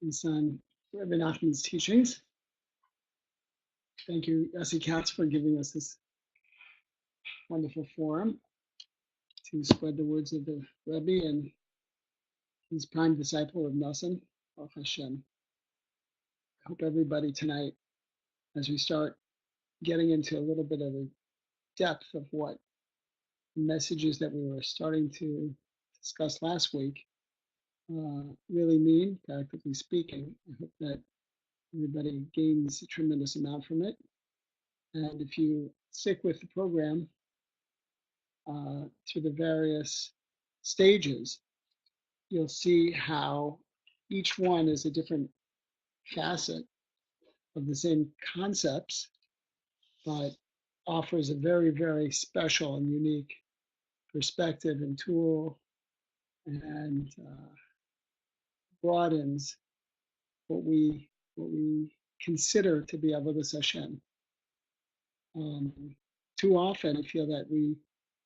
based on Rebbe Nachman's teachings. Thank you, Yossi Katz, for giving us this wonderful forum to spread the words of the Rebbe and his prime disciple, Reb Noson, Hashem. I hope everybody tonight, as we start getting into a little bit of the depth of what messages that we were starting to discuss last week really mean, practically speaking. I hope that everybody gains a tremendous amount from it. And if you stick with the program through the various stages, you'll see how each one is a different facet of the same concepts, but offers a very, very special and unique perspective and tool, and broadens what we consider to be avodas Hashem. Too often, I feel that we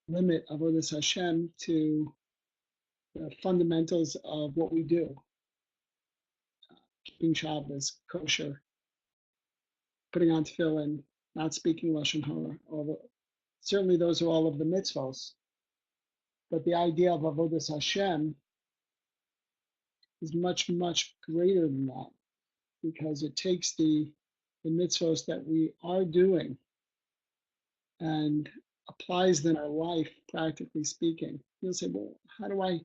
limit avodas Hashem to the fundamentals of what we do: keeping Shabbos, kosher, putting on tefillin, not speaking lashon hara. Although certainly those are all of the mitzvos, but the idea of avodas Hashem is much, much greater than that, because it takes the mitzvos that we are doing and applies them in our life, practically speaking. You'll say, well, how do I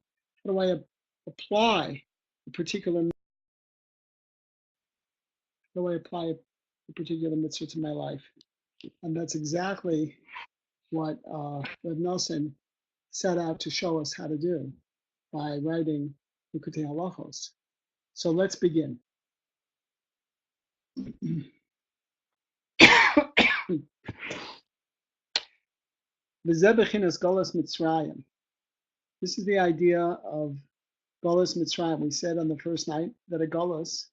apply a particular mitzvah to my life? And that's exactly what Reb Noson set out to show us how to do by writing Likutey Halachot. So let's begin. This is the idea of Galus Mitzrayim. We said on the first night that a Galus,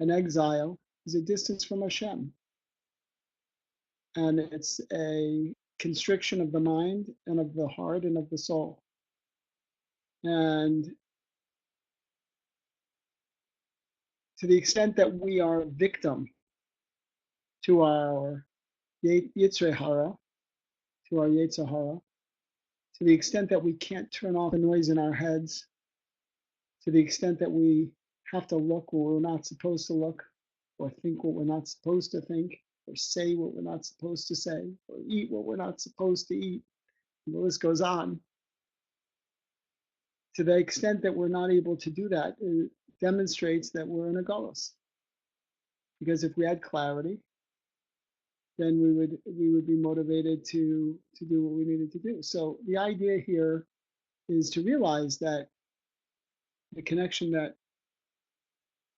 an exile, is a distance from Hashem. And it's a constriction of the mind and of the heart and of the soul. And to the extent that we are a victim to our Yitzre Hara, to our Yetzer Hara, to the extent that we can't turn off the noise in our heads, to the extent that we have to look where we're not supposed to look, or think what we're not supposed to think, or say what we're not supposed to say, or eat what we're not supposed to eat, and the list goes on. To the extent that we're not able to do that, it demonstrates that we're in a galus. Because if we had clarity, then we would be motivated to do what we needed to do. So the idea here is to realize that the connection that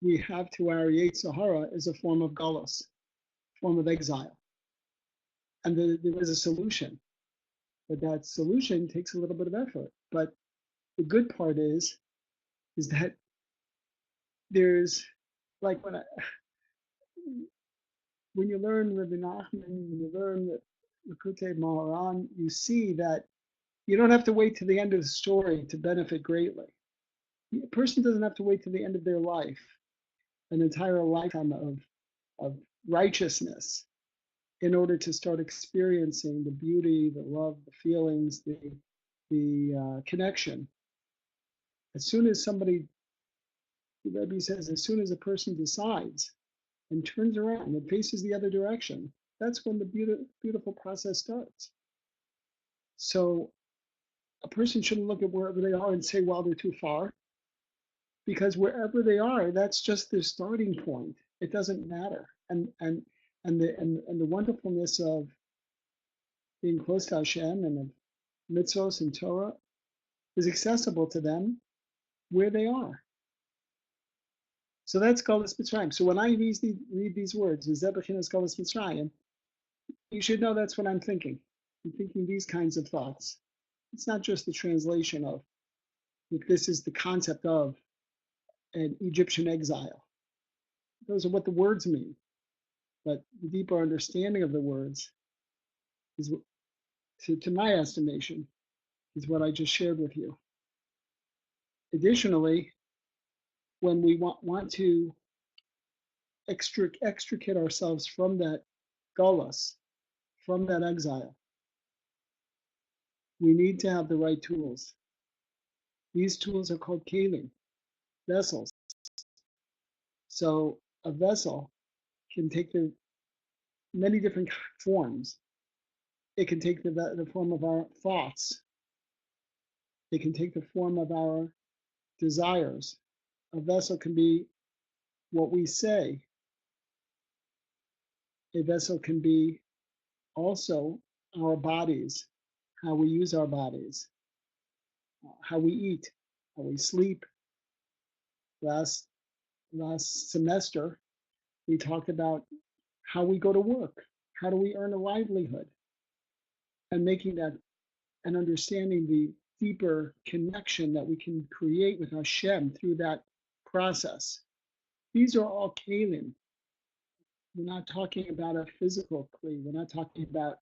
we have to our Yetzer Hara is a form of galus, form of exile. And there is a solution, but that solution takes a little bit of effort. But the good part is that there's, like when you learn Rebbe Nachman, when you learn Likutey Maharan, you see that you don't have to wait to the end of the story to benefit greatly. A person doesn't have to wait to the end of their life, an entire lifetime of righteousness, in order to start experiencing the beauty, the love, the feelings, the connection. As soon as somebody, the Rebbe says, as soon as a person decides and turns around and faces the other direction, that's when the beautiful process starts. So a person shouldn't look at wherever they are and say, well, they're too far, because wherever they are, that's just their starting point. It doesn't matter. And the wonderfulness of being close to Hashem and of mitzvos and Torah is accessible to them where they are. So that's Galus Mitzrayim. So when I read these words, Galus Mitzrayim, you should know that's what I'm thinking. I'm thinking these kinds of thoughts. It's not just the translation of, if this is the concept of an Egyptian exile. Those are what the words mean. But the deeper understanding of the words is, to my estimation, is what I just shared with you. Additionally, when we want to extricate ourselves from that galus, from that exile, we need to have the right tools. These tools are called kelim, vessels. So a vessel can take the many different forms. It can take the form of our thoughts. It can take the form of our desires. A vessel can be what we say. A vessel can be also our bodies, how we use our bodies, how we eat, how we sleep. Last semester, we talked about how we go to work, how do we earn a livelihood, and making that and understanding the deeper connection that we can create with Hashem through that process. These are all kelim. We're not talking about a physical kli. We're not talking about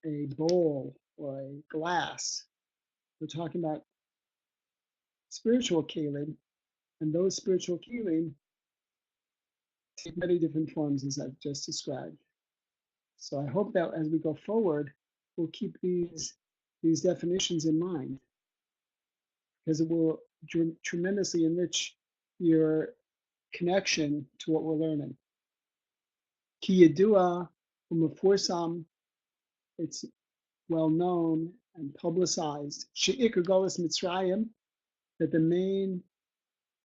a bowl or a glass. We're talking about spiritual kelim, and those spiritual kelim take many different forms, as I've just described. So I hope that as we go forward, we'll keep these definitions in mind, because it will tremendously enrich your connection to what we're learning. Ki yadua u'mefursam, it's well known and publicized, she'ikar galus Mitzrayim, that the main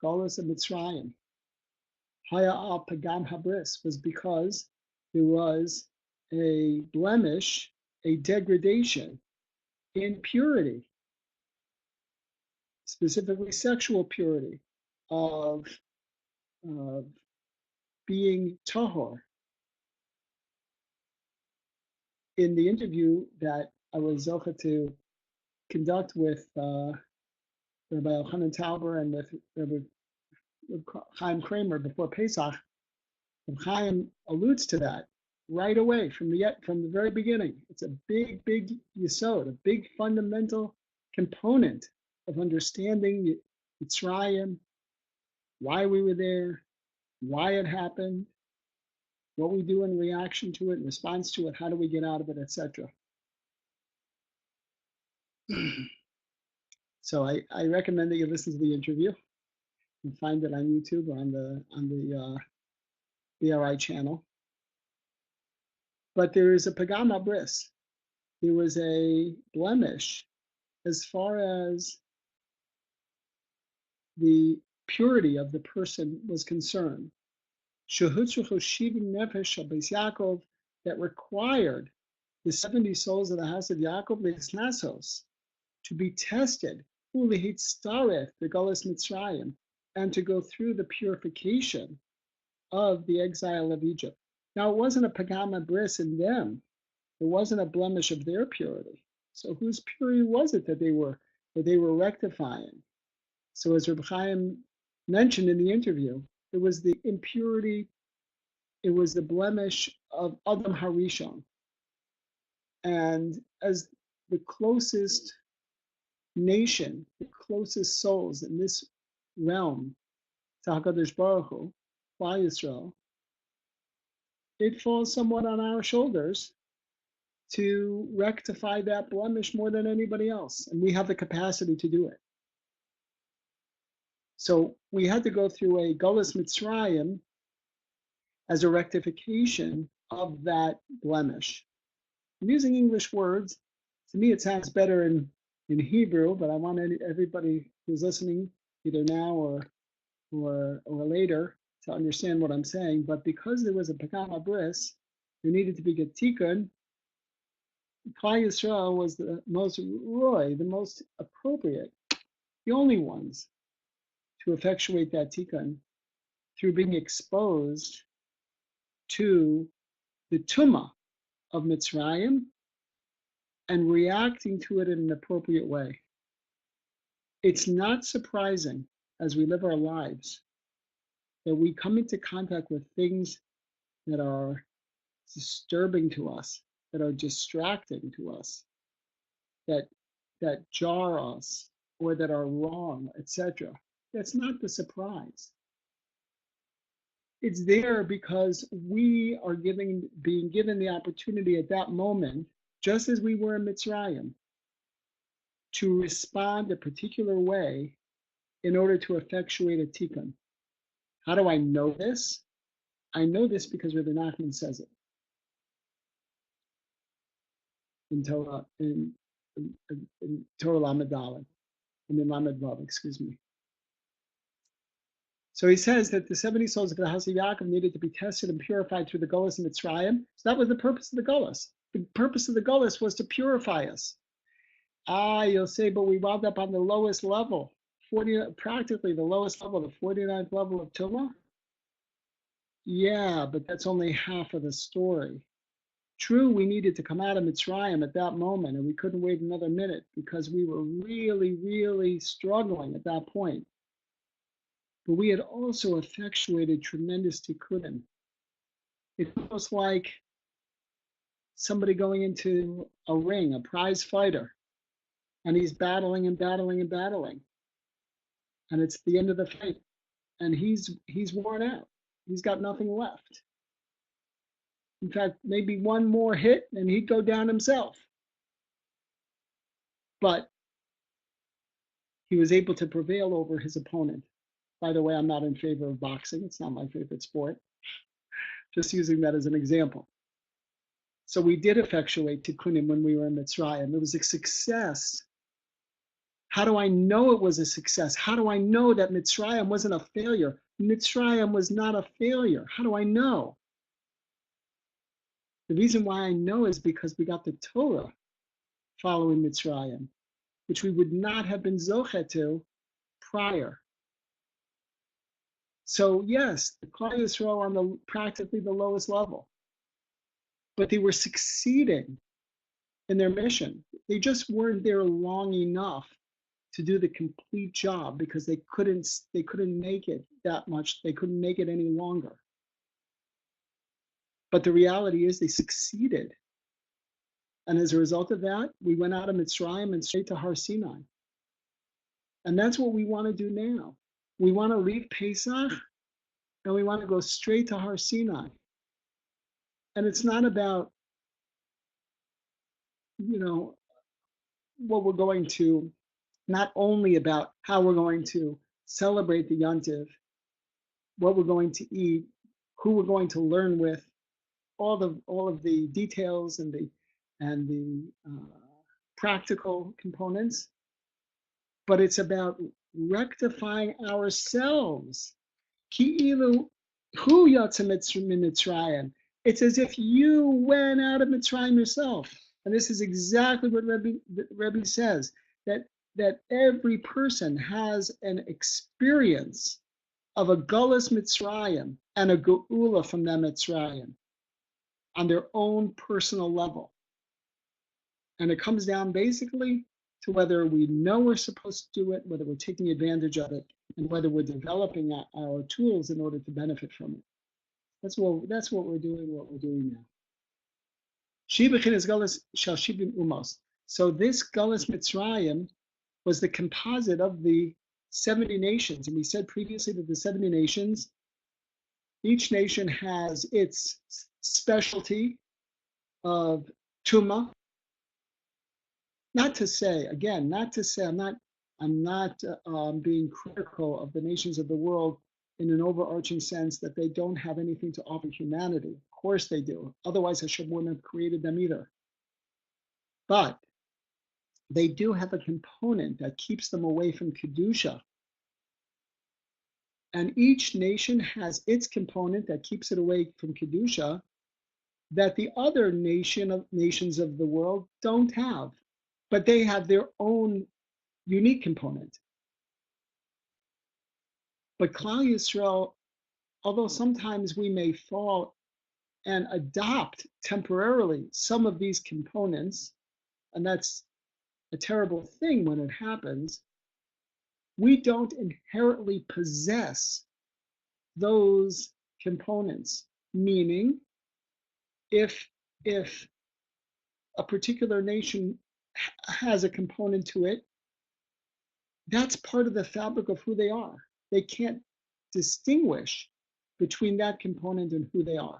galus of Mitzrayim, haya al pagam habris, was because there was a blemish, a degradation in purity, specifically sexual purity, of being tahor. In the interview that I was zocha to conduct with Rabbi Yochanan Tauber and with Rabbi Chaim Kramer before Pesach, Chaim alludes to that right away from the very beginning. It's a big yesod, a big fundamental component of understanding Mitzrayim, why we were there, why it happened, what we do in reaction to it, in response to it, how do we get out of it, etc. So I recommend that you listen to the interview. You can find it on YouTube or on the BRI channel. But there is a pagam bris. There was a blemish as far as the purity of the person was concerned. That required the 70 souls of the house of Yaakov to be tested, the galus Mitzrayim, and to go through the purification of the exile of Egypt. Now, it wasn't a pagam bris in them. It wasn't a blemish of their purity. So whose purity was it that they were rectifying? So as Reb Chaim mentioned in the interview, it was the impurity, it was the blemish of Adam Harishon. And as the closest nation, the closest souls in this realm, to HaKadosh Baruch Hu, Klal Yisrael, it falls somewhat on our shoulders to rectify that blemish more than anybody else. And we have the capacity to do it. So we had to go through a galus Mitzrayim as a rectification of that blemish. I'm using English words. To me, it sounds better in Hebrew, but I want everybody who's listening, either now or later, to understand what I'm saying. But because there was a pagam bris, there needed to be a tikkun. Klal Yisrael was the most the most appropriate, the only ones to effectuate that tikkun through being exposed to the tumah of Mitzrayim and reacting to it in an appropriate way. It's not surprising as we live our lives that we come into contact with things that are disturbing to us, that are distracting to us, that jar us, or that are wrong, etc. That's not the surprise. It's there because we are being given the opportunity at that moment, just as we were in Mitzrayim, to respond a particular way in order to effectuate a tikkun. How do I know this? I know this because Rebbe Nachman says it in Torah, in Torah Lamed Dalet, in Lamed Vav, excuse me. So he says that the 70 souls of the house of Yaakov needed to be tested and purified through the Golus and Mitzrayim. So that was the purpose of the Golus. The purpose of the Golus was to purify us. You'll say, but we wound up on the lowest level, practically the lowest level, the 49th level of Tumah. Yeah, but that's only half of the story. True, we needed to come out of Mitzrayim at that moment, and we couldn't wait another minute because we were really, really struggling at that point. But we had also effectuated tremendous tikkunim. It's almost like somebody going into a ring, a prize fighter, and he's battling and battling and battling. And it's the end of the fight, and he's worn out. He's got nothing left. In fact, maybe one more hit and he'd go down himself. But he was able to prevail over his opponent. By the way, I'm not in favor of boxing. It's not my favorite sport. Just using that as an example. So we did effectuate tikkunim when we were in Mitzrayim. It was a success. How do I know it was a success? How do I know that Mitzrayim wasn't a failure? Mitzrayim was not a failure. How do I know? The reason why I know is because we got the Torah following Mitzrayim, which we would not have been zochet to prior. So yes, the Klal Yisrael were on practically the lowest level, but they were succeeding in their mission. They just weren't there long enough to do the complete job because they couldn't make it that much. They couldn't make it any longer. But the reality is they succeeded. And as a result of that, we went out of Mitzrayim and straight to Har Sinai. And that's what we want to do now. We want to leave Pesach and we want to go straight to Har Sinai. And it's not about, what we're going to, not only about how we're going to celebrate the Yontiv, what we're going to eat, who we're going to learn with, all of the details and the practical components, but it's about rectifying ourselves. Ki'ilu hu yatsa mitzrayim. It's as if you went out of Mitzrayim yourself, and this is exactly what Rebbe says, that every person has an experience of a Galus Mitzrayim and a Geula from that Mitzrayim on their own personal level. And it comes down basically to whether we know we're supposed to do it, whether we're taking advantage of it, and whether we're developing our tools in order to benefit from it. That's what we're doing now. So this Galus Mitzrayim was the composite of the 70 nations. And we said previously that the 70 nations, each nation has its specialty of Tumah. Not to say, I'm not being critical of the nations of the world in an overarching sense that they don't have anything to offer humanity. Of course they do. Otherwise, Hashem wouldn't have created them either. But they do have a component that keeps them away from Kedusha. And each nation has its component that keeps it away from Kedusha that the other nations of the world don't have. But they have their own unique component. But Klal Yisrael, although sometimes we may fall and adopt temporarily some of these components, and that's a terrible thing when it happens, we don't inherently possess those components. Meaning, if a particular nation has a component to it, that's part of the fabric of who they are. They can't distinguish between that component and who they are.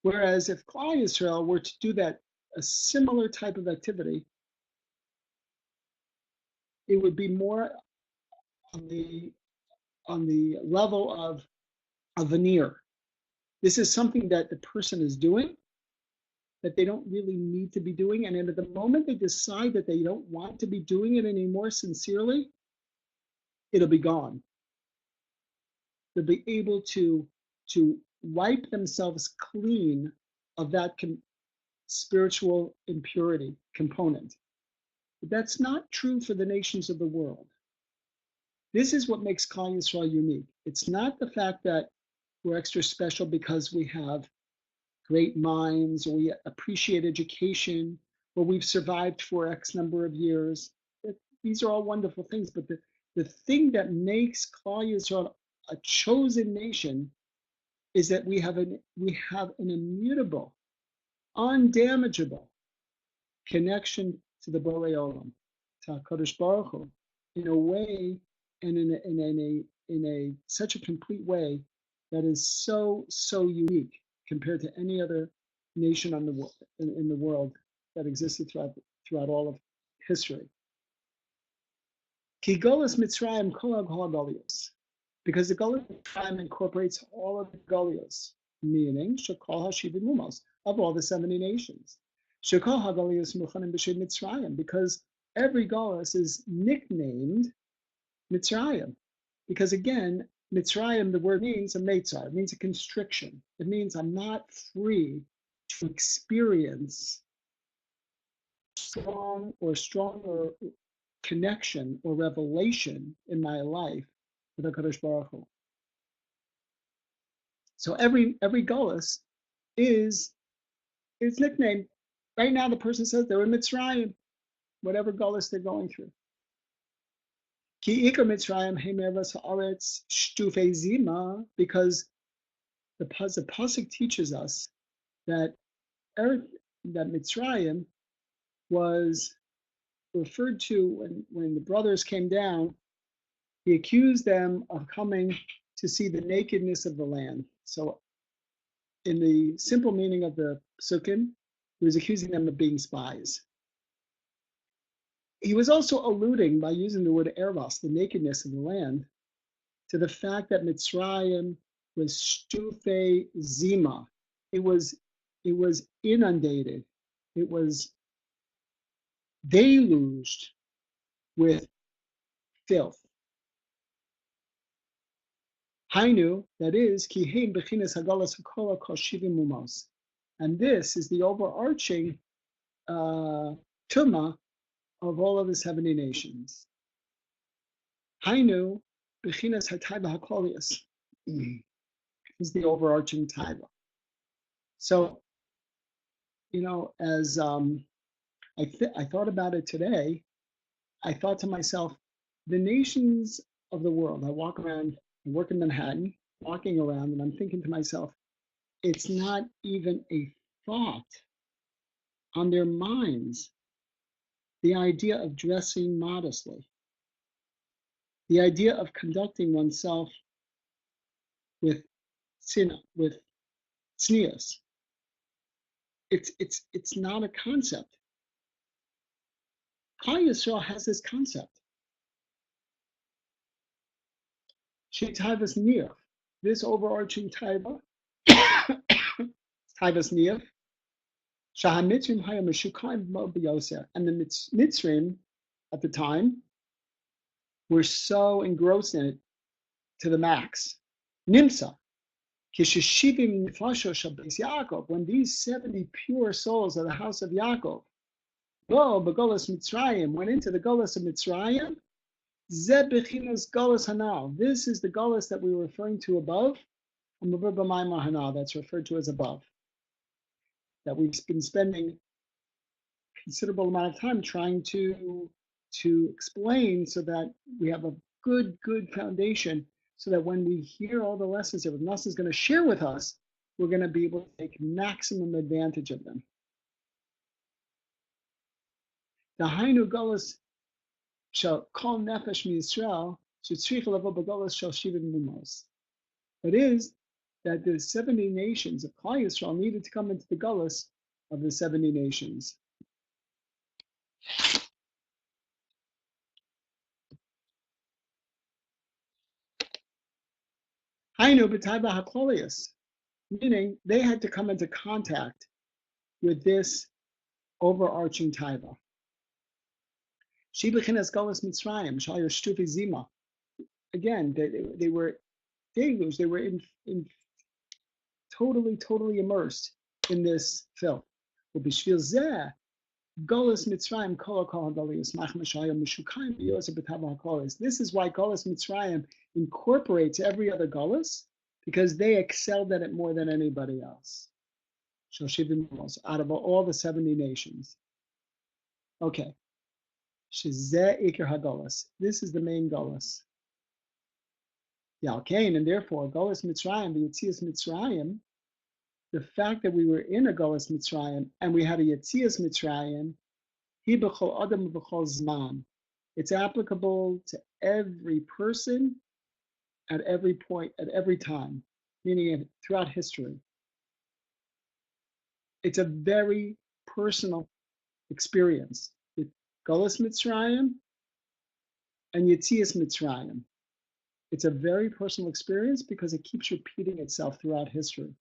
Whereas if Klal Yisrael were to do that, a similar type of activity, it would be more on the level of a veneer. This is something that the person is doing that they don't really need to be doing. And at the moment they decide that they don't want to be doing it anymore sincerely, it'll be gone. They'll be able to wipe themselves clean of that spiritual impurity component. But that's not true for the nations of the world. This is what makes Klal Yisrael unique. It's not the fact that we're extra special because we have great minds, or we appreciate education, or we've survived for X number of years. These are all wonderful things, but the thing that makes Klal Yisrael a chosen nation is that we have an immutable, undamageable connection to the Borei Olam, to HaKadosh Baruch Hu, in a way, and in a such a complete way that is so unique compared to any other nation in the world that existed throughout all of history. Ki Golas Mitzrayim kol hagolios, because the Golas Mitzrayim incorporates all of the Golios, meaning Shekol Hashivim Umos, of all the 70 nations. Shekol Hagolios Muchanim B'Shem Mitzrayim, because every Golas is nicknamed Mitzrayim, because again, Mitzrayim, the word means a meitzar, it means a constriction. It means I'm not free to experience stronger connection or revelation in my life with HaKadosh Baruch Hu. So every Golus is nicknamed. Right now the person says they're in Mitzrayim, whatever Golus they're going through. Ki ikar Mitzrayim he'mervas haaretz shtufei zima, because the pasuk teaches us that Mitzrayim was referred to when the brothers came down. He accused them of coming to see the nakedness of the land. So, in the simple meaning of the psukim, he was accusing them of being spies. He was also alluding, by using the word ervas, the nakedness of the land, to the fact that Mitzrayim was shtufei zima. It was inundated. It was deluged with filth. Hainu, that is, kihein bechinas hagalas hakola kol shivim umos. And this is the overarching tuma of all of the 70 nations. Hainu, bechinas hataiba hakolius, is the overarching taiba. So, as I thought about it today, I thought to myself, the nations of the world, I walk around, I work in Manhattan, walking around, and I'm thinking to myself, it's not even a thought on their minds, the idea of dressing modestly, the idea of conducting oneself with tznius. It's not a concept. Klal Yisrael has this concept. Taivas niyaf, this overarching taiva, taivas niyaf, shahamitzrim haya meshukayim b'yoser, and the Mitzrim at the time were so engrossed in it to the max. Nimsa, kisheshivim nefasho shabbeis Yaakov, when these 70 pure souls of the house of Yaakov, b'golas Mitzrayim, went into the Golas of Mitzrayim. Zeh bechinas Golas hanal. This is the Golas that we were referring to above, and that's referred to as above. That we've been spending a considerable amount of time trying to explain, so that we have a good foundation, so that when we hear all the lessons that Reb Noson is going to share with us, we're going to be able to take maximum advantage of them. The Hainu Golas shall call nefesh miYisrael shetzrich levo b'golas shel shivim lumos. It is that the 70 nations of Klal Yisrael needed to come into the gullus of the 70 nations. Hainu b'taiva haklolius, meaning they had to come into contact with this overarching taiva. She bechinas gullus Mitzrayim, shayir shtufi zima. Again, they were deluge. They were in totally immersed in this filth. Ubishvil zeh Golus Mitzrayim kol kol hagalius machma shayim mishukayim b'yosef b'tava hakolis. This is why Golus Mitzrayim incorporates every other Golus, because they excelled at it more than anybody else. Shoshivim out of all the 70 nations. Okay. Shezeh ikar hagolus. This is the main Golus. Yalkain, and therefore Golus Mitzrayim, the Yetzias Mitzrayim, the fact that we were in a Golus Mitzrayim and we had a Yetzias Mitzrayim, hi b'chol adam b'chol zman. It's applicable to every person at every point, at every time, meaning throughout history. It's a very personal experience. Golus Mitzrayim and Yetzias Mitzrayim. It's a very personal experience because it keeps repeating itself throughout history.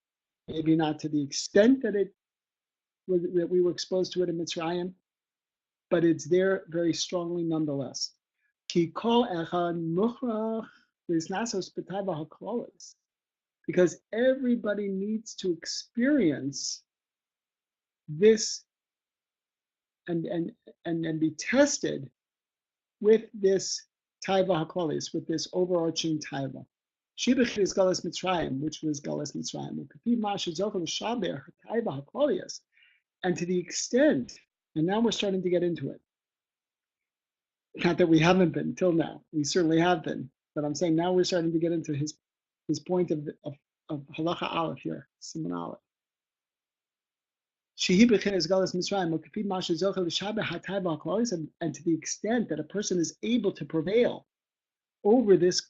Maybe not to the extent that we were exposed to it in Mitzrayim, but it's there very strongly nonetheless. Because everybody needs to experience this and be tested with this taiva hakolis, with this overarching taiva. Shibach is Galus Mitzrayim, which was Galus Mitzrayim. And to the extent, and now we're starting to get into it. Not that we haven't been till now, we certainly have been, but I'm saying now we're starting to get into his point of halacha aleph here, Simon aleph. Is Galus Mitzrayim, and to the extent that a person is able to prevail over this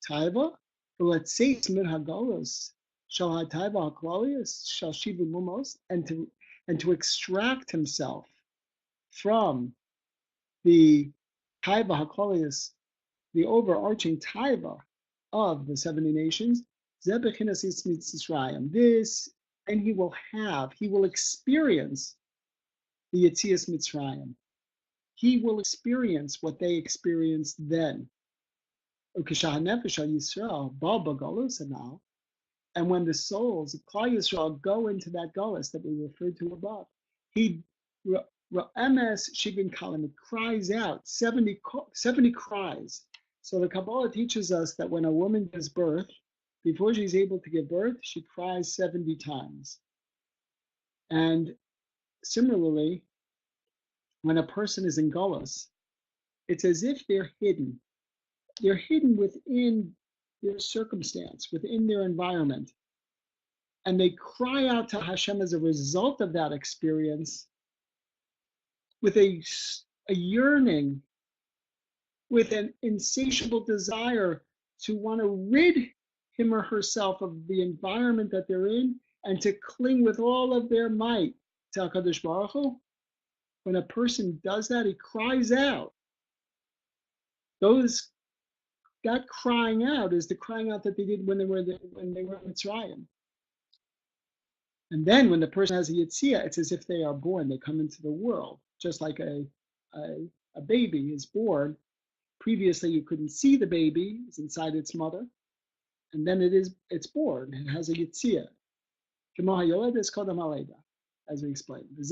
taiva, let's say it's min hagalos shal hataiva haklalius shal shiva mumos, and to extract himself from the taiva haklalius, the overarching taiva of the 70 nations. This, and he will experience the Yetzias Mitzrayim. He will experience what they experienced then. And when the souls of Klal Yisrael go into that galus that we referred to above, he cries out 70 cries. So the Kabbalah teaches us that when a woman gives birth, before she's able to give birth, she cries 70 times. And similarly, when a person is in galus, it's as if they're hidden. They're hidden within their circumstance, within their environment. And they cry out to Hashem as a result of that experience with a yearning, with an insatiable desire to want to rid him or herself of the environment that they're in and to cling with all of their might to HaKadosh Baruch Hu. When a person does that, he cries out. That crying out is the crying out that they did when they were in Mitzrayim. And then when the person has a Yitzhak, it's as if they are born. They come into the world, just like a baby is born. Previously, you couldn't see the baby; it's inside its mother, and then it's born. It has a Yitzhak. As we explained, and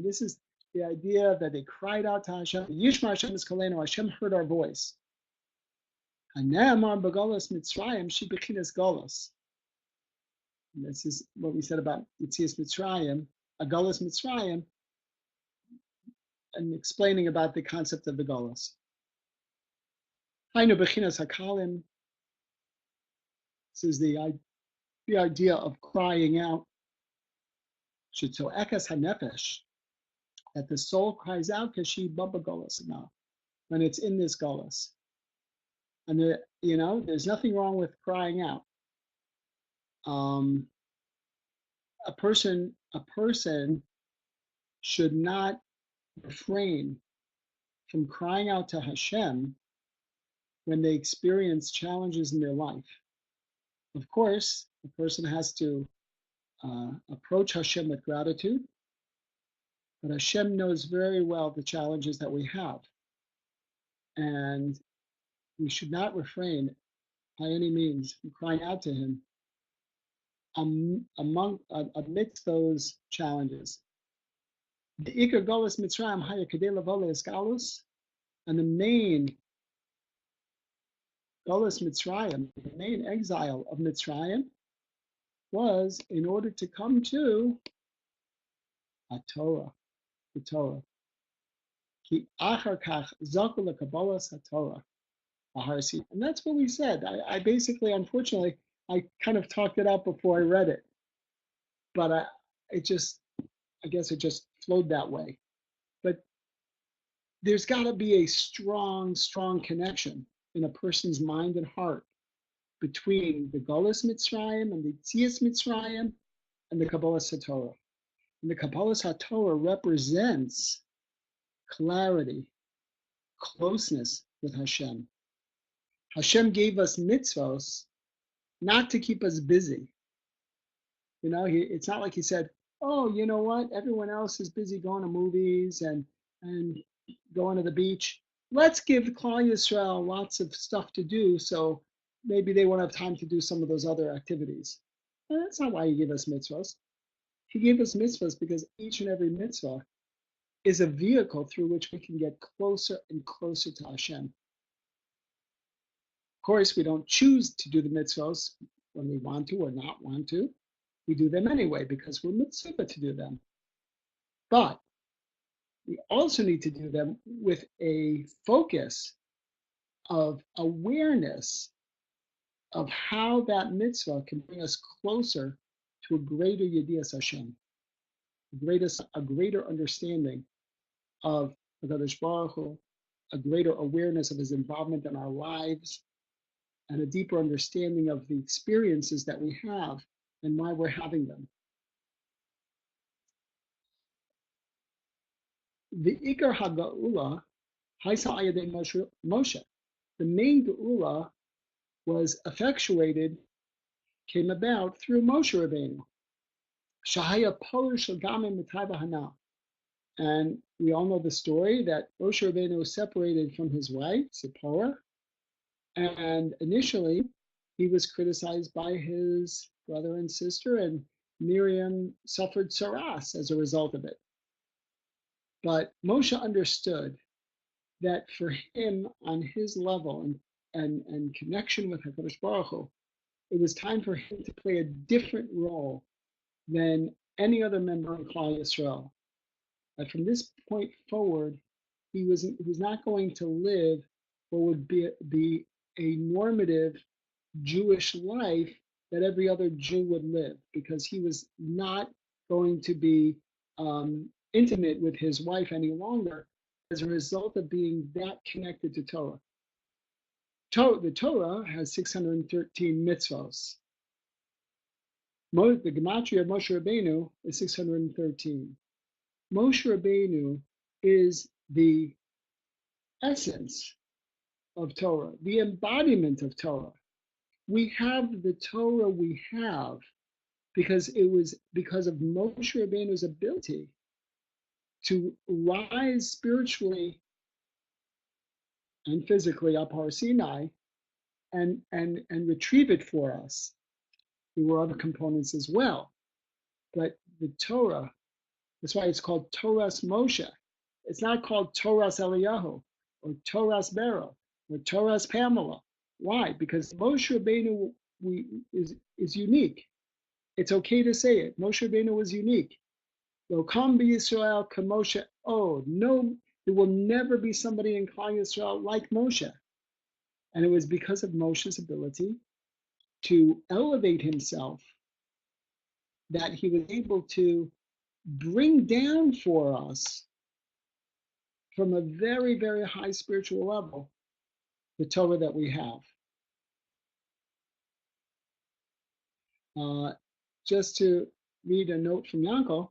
this is the idea that they cried out to Hashem. Yishma Hashem is Kalenu. Hashem heard our voice. And this is what we said about Yetzias Mitzrayim, a Galus Mitzrayim, and explaining about the concept of the Galus. Hainu bechinas hakalim. This is the idea of crying out. Shitzo ekas hanefesh, that the soul cries out kashi baba Galus now, when it's in this Galus. And there's nothing wrong with crying out. A person should not refrain from crying out to Hashem when they experience challenges in their life. Of course, a person has to approach Hashem with gratitude, but Hashem knows very well the challenges that we have. And we should not refrain by any means from crying out to Him amidst those challenges. The Iker Golus Mitzrayim Haya Kedei Lavole Eskalus, and the main Golus Mitzrayim, the main exile of Mitzrayim, was in order to come to a Torah, the Torah. Ki achar kach zaku lekabbalas haTorah, and that's what we said. I basically, unfortunately, I kind of talked it out before I read it, but I guess it just flowed that way. But there's got to be a strong connection in a person's mind and heart between the Golus Mitzrayim and the Tzias Mitzrayim and the Kabbalas HaTorah. And the Kabbalas HaTorah represents clarity, closeness with Hashem. Hashem gave us mitzvos not to keep us busy. It's not like He said, oh, you know what? Everyone else is busy going to movies and going to the beach. Let's give Klal Yisrael lots of stuff to do, so maybe they won't have time to do some of those other activities. And that's not why He gave us mitzvahs. He gave us mitzvahs because each and every mitzvah is a vehicle through which we can get closer and closer to Hashem. Of course, we don't choose to do the mitzvahs when we want to or not want to. We do them anyway because we're mitzvah to do them. But we also need to do them with a focus of awareness of how that mitzvah can bring us closer to a greater Yedias Hashem, a greater understanding of HaKadosh Baruch Hu, a greater awareness of His involvement in our lives, and a deeper understanding of the experiences that we have and why we're having them. The Ikar HaGa'ula, Haisa Ayadei Moshe. The main Geula was came about through Moshe Rabbeinu. Shahaya Poler Shalgamim Mitayva Hana. And we all know the story that Moshe Rabbeinu was separated from his wife, Zipporah, and initially he was criticized by his brother and sister, and Miriam suffered saras as a result of it. But Moshe understood that for him, on his level and connection with HaKadosh Baruch Hu, it was time for him to play a different role than any other member of Klal Yisrael. That from this point forward, he was not going to live what would be a normative Jewish life that every other Jew would live, because he was not going to be intimate with his wife any longer as a result of being that connected to Torah. The Torah has 613 mitzvos. The gematria of Moshe Rabbeinu is 613. Moshe Rabbeinu is the essence of Torah, the embodiment of Torah. We have the Torah we have because it was because of Moshe Rabbeinu's ability to rise spiritually and physically up Har Sinai and retrieve it for us. There were other components as well, but the Torah, that's why it's called Torah's Moshe. It's not called Torah's Eliyahu or Torah's Beryl or Torah's Pamela. Why? Because Moshe Rabbeinu is unique. It's okay to say it. Moshe Rabbeinu was unique. Lo kam b'Yisrael k'Moshe od. No, there will never be somebody in Klal Yisrael like Moshe. And it was because of Moshe's ability to elevate himself that he was able to bring down for us from a very, very high spiritual level the Torah that we have. Just to read a note from Yankel.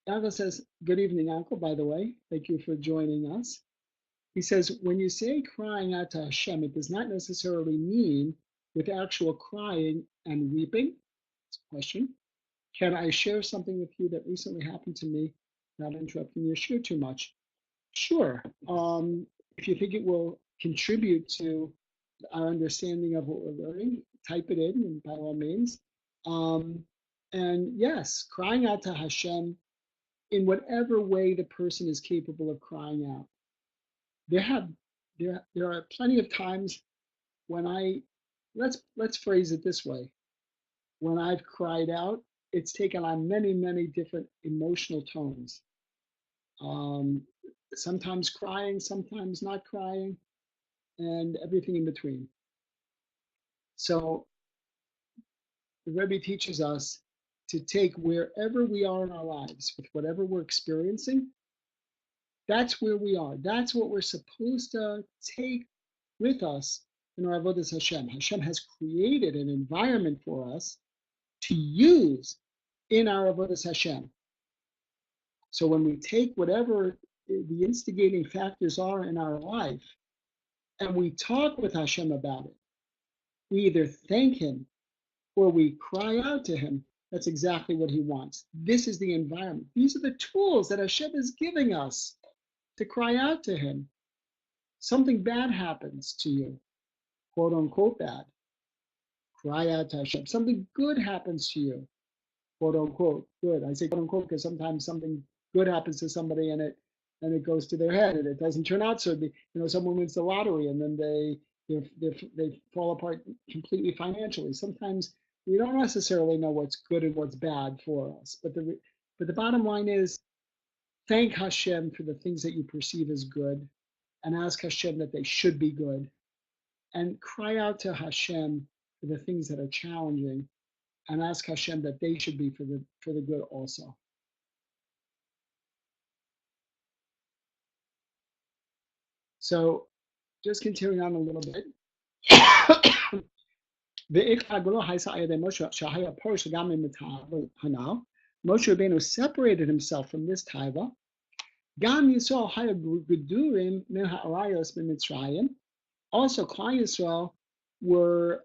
Yankel says, good evening, Yankel, by the way. Thank you for joining us. He says, when you say crying out to Hashem, it does not necessarily mean with actual crying and weeping. That's a question. Can I share something with you that recently happened to me, not interrupting your share too much? Sure. If you think it will contribute to our understanding of what we're learning, type it in and by all means. And yes, crying out to Hashem in whatever way the person is capable of crying out. There are plenty of times when let's phrase it this way. When I've cried out, it's taken on many, many different emotional tones. Sometimes crying, sometimes not crying, and everything in between. So the Rebbe teaches us to take wherever we are in our lives, with whatever we're experiencing, that's where we are. That's what we're supposed to take with us in our avodas Hashem. Hashem has created an environment for us to use in our avodas Hashem. So when we take whatever the instigating factors are in our life and we talk with Hashem about it, we either thank Him or we cry out to Him. That's exactly what He wants. This is the environment. These are the tools that Hashem is giving us to cry out to Him. Something bad happens to you, quote unquote bad. Cry out to Hashem. Something good happens to you, quote unquote good. I say quote unquote because sometimes something good happens to somebody and it goes to their head and it doesn't turn out so. Someone wins the lottery and then they fall apart completely financially. Sometimes we don't necessarily know what's good and what's bad for us. But the bottom line is, thank Hashem for the things that you perceive as good and ask Hashem that they should be good. And cry out to Hashem for the things that are challenging and ask Hashem that they should be for the good also. So just continuing on a little bit. Moshe Rabbeinu separated himself from this taiva. Also, Klal Yisrael were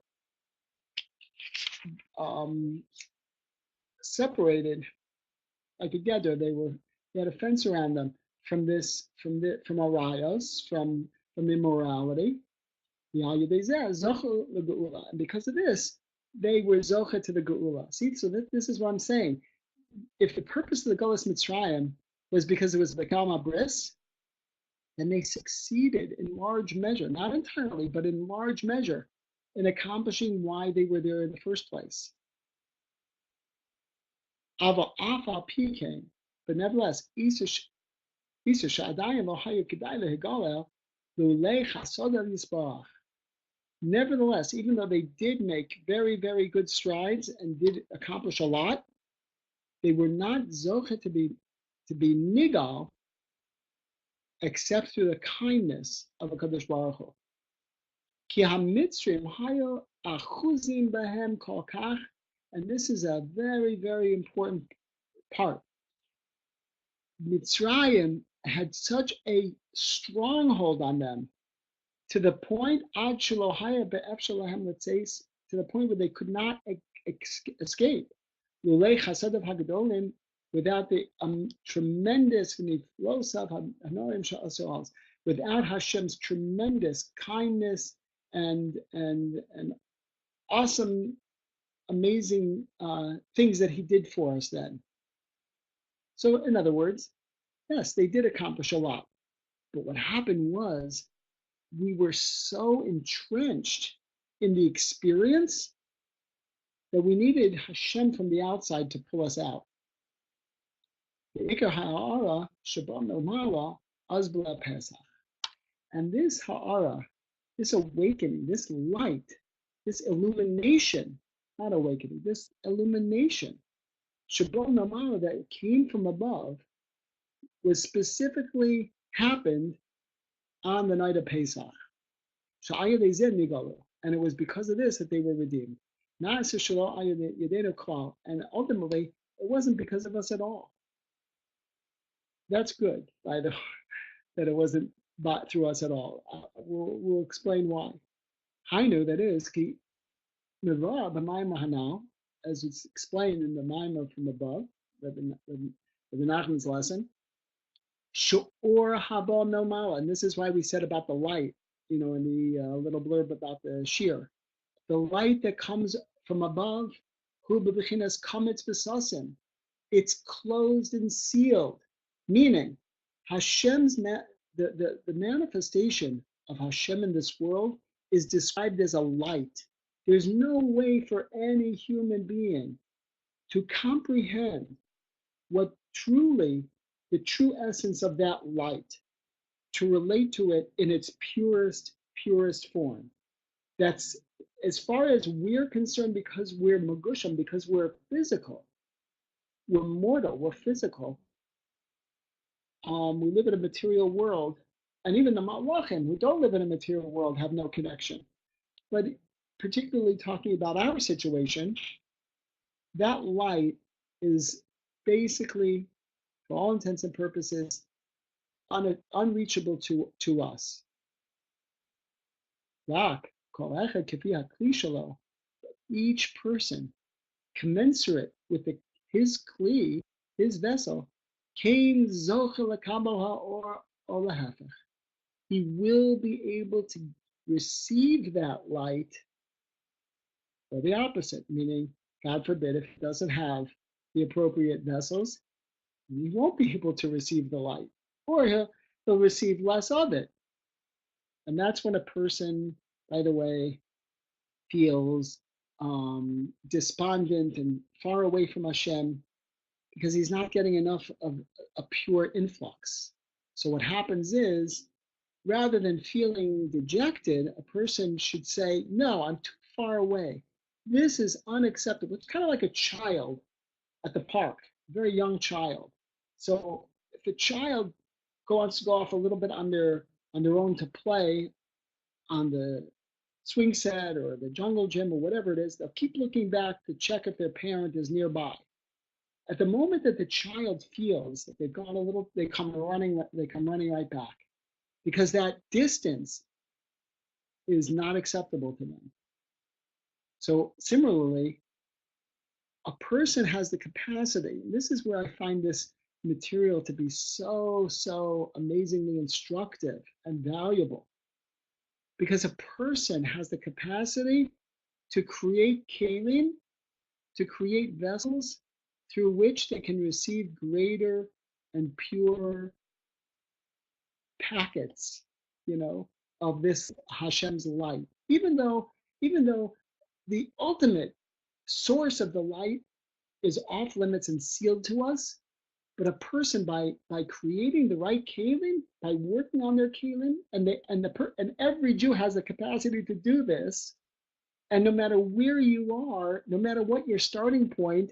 separated together. They had a fence around them from arayos, from immorality. And because of this, they were zocha to the geula. See, so this is what I'm saying. If the purpose of the Golas Mitzrayim was because it was the Kalma Bris, then they succeeded in large measure, not entirely, but in large measure, in accomplishing why they were there in the first place. But nevertheless, nevertheless, even though they did make very, very good strides and did accomplish a lot, they were not zocha to be nigal except through the kindness of a Kadosh Baruch Hu. Ki hamitzrim hayo achuzim behem kol kach, and this is a very, very important part. Mitzrayim had such a stronghold on them to the point ad shelohaya be'efshalahem letzeis, to the point where they could not escape. Lulei chasad of hagadolim, without the tremendous, without Hashem's tremendous kindness and awesome, amazing things that He did for us then. So in other words, yes, they did accomplish a lot. But what happened was we were so entrenched in the experience that we needed Hashem from the outside to pull us out. And this ha'ara, this awakening, this light, this illumination, not awakening, this illumination, that came from above, was specifically happened on the night of Pesach. And it was because of this that they were redeemed. And ultimately, it wasn't because of us at all. That's good, by the that it wasn't bought through us at all. We'll explain why. Hainu, that is, ki Mirah b'mayim hanal, as it's explained in the Maimah from above, Rebbe Nachman's lesson. Shu'or haba milmala, and this is why we said about the light, in the little blurb about the shear. The light that comes from above, hu b'bechinas kametz b'sasim, it's closed and sealed, meaning Hashem's the manifestation of Hashem in this world is described as a light. There's no way for any human being to comprehend what truly the true essence of that light, to relate to it in its purest form. That's, as far as we're concerned, because we're magusham, because we're physical, we're mortal, we're physical. We live in a material world, and even the malachim who don't live in a material world have no connection. But particularly talking about our situation, that light is basically, for all intents and purposes, unreachable to us. Each person, commensurate with his kli, his vessel, he will be able to receive that light, or the opposite, meaning, God forbid, if he doesn't have the appropriate vessels, he won't be able to receive the light, or he'll receive less of it. And that's when a person, by the way, feels despondent and far away from Hashem, because he's not getting enough of a pure influx. So what happens is, rather than feeling dejected, a person should say, no, I'm too far away. This is unacceptable. It's kind of like a child at the park, a very young child. So if a child wants to go off a little bit on their own to play on the swing set or the jungle gym or whatever it is, they'll keep looking back to check if their parent is nearby. At the moment that the child feels that they've gone a little, they come running right back, because that distance is not acceptable to them. So similarly, a person has the capacity, and this is where I find this material to be so amazingly instructive and valuable, because a person has the capacity to create kelim, to create vessels through which they can receive greater and pure packets, of this Hashem's light. Even though the ultimate source of the light is off limits and sealed to us, but a person by creating the right kelim, by working on their kelim, and every Jew has the capacity to do this. And no matter where you are, no matter what your starting point,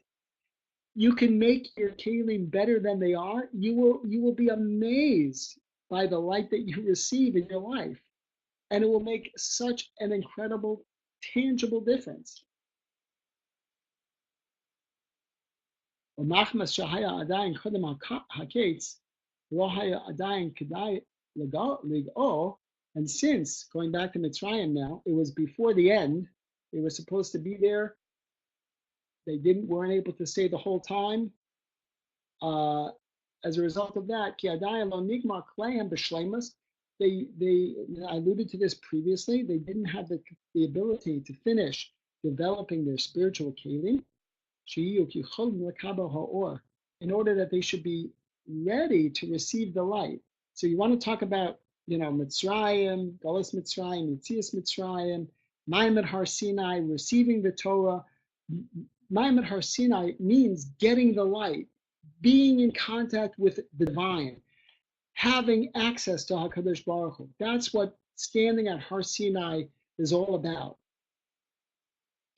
you can make your kelim better than they are. You will be amazed by the light that you receive in your life, and it will make such an incredible, tangible difference. And since, going back to Mitzrayim now, it was before the end, they were supposed to be there. They weren't able to stay the whole time. As a result of that, I alluded to this previously, they didn't have the ability to finish developing their spiritual kelim, in order that they should be ready to receive the light. So you want to talk about, Mitzrayim, Galus Mitzrayim, Yetzias Mitzrayim, Ma'amad Har Sinai, receiving the Torah. Ma'amad Har Sinai means getting the light, being in contact with the divine, having access to HaKadosh Baruch Hu. That's what standing at Har Sinai is all about.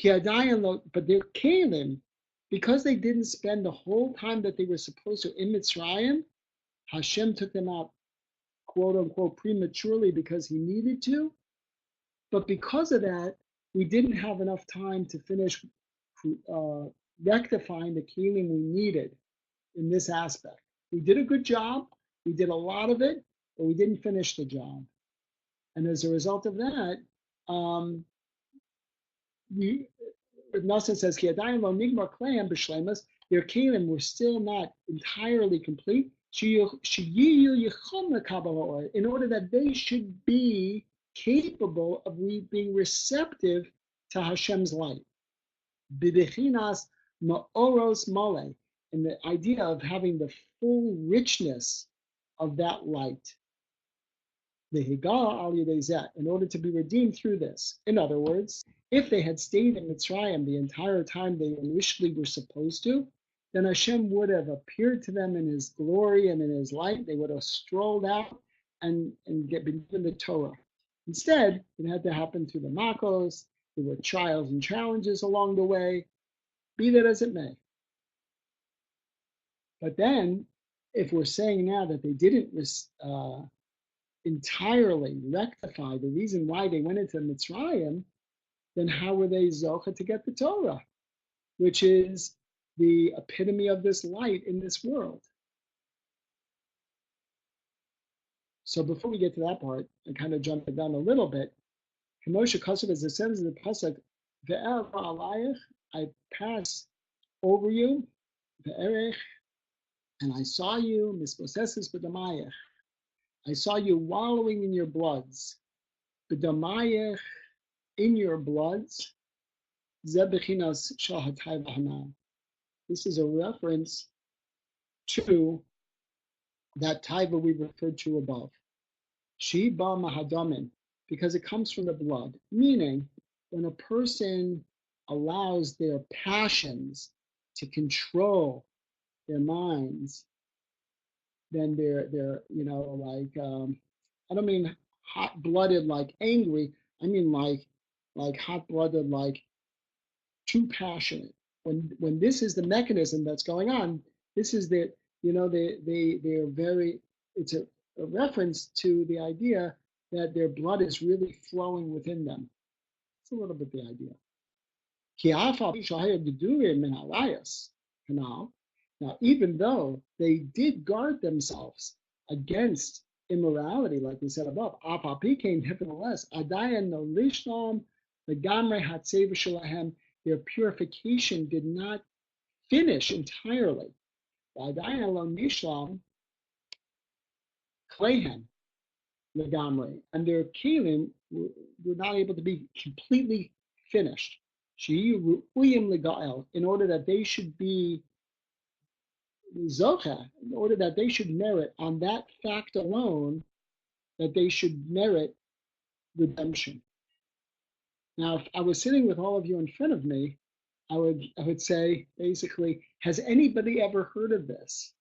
But their kelim, because they didn't spend the whole time that they were supposed to in Mitzrayim, Hashem took them out, quote unquote, prematurely because he needed to. But because of that, we didn't have enough time to finish rectifying the kelim we needed in this aspect. We did a good job, we did a lot of it, but we didn't finish the job. And as a result of that, Reb Noson says, their kelim were still not entirely complete, in order that they should be capable of being receptive to Hashem's light. Bidechinas ma'oros male, and the idea of having the full richness of that light. The Higal al Yedei, in order to be redeemed through this. In other words, if they had stayed in Mitzrayim the entire time they initially were supposed to, then Hashem would have appeared to them in His glory and in His light. They would have strolled out and been given the Torah. Instead, it had to happen through the Makos. There were trials and challenges along the way. Be that as it may. But then, if we're saying now that they didn't entirely rectify the reason why they went into Mitzrayim, then how were they zocha to get the Torah, which is the epitome of this light in this world? So before we get to that part, I kind of jump it down a little bit. Kamosha Kasav, as it says in the pasuk, Ve'er alayich, I pass over you, ve'erech, and I saw you, misperceived b'damayich. I saw you wallowing in your bloods, b'damayich, in your bloods. Zeh bechinas shel hatay v'hana. This is a reference to that taiva we referred to above. She ba mahadamin, because it comes from the blood. Meaning, when a person allows their passions to control their minds, then they're like I don't mean hot-blooded like angry. I mean like hot-blooded like too passionate. When this is the mechanism that's going on, this is they're very. It's a reference to the idea that their blood is really flowing within them. It's a little bit the idea. Now, even though they did guard themselves against immorality, like we said above, nevertheless, their purification did not finish entirely. And their kelim were not able to be completely finished. In order that they should be zocha, in order that they should merit on that fact alone, that they should merit redemption. Now, if I was sitting with all of you in front of me, I would say basically, has anybody ever heard of this?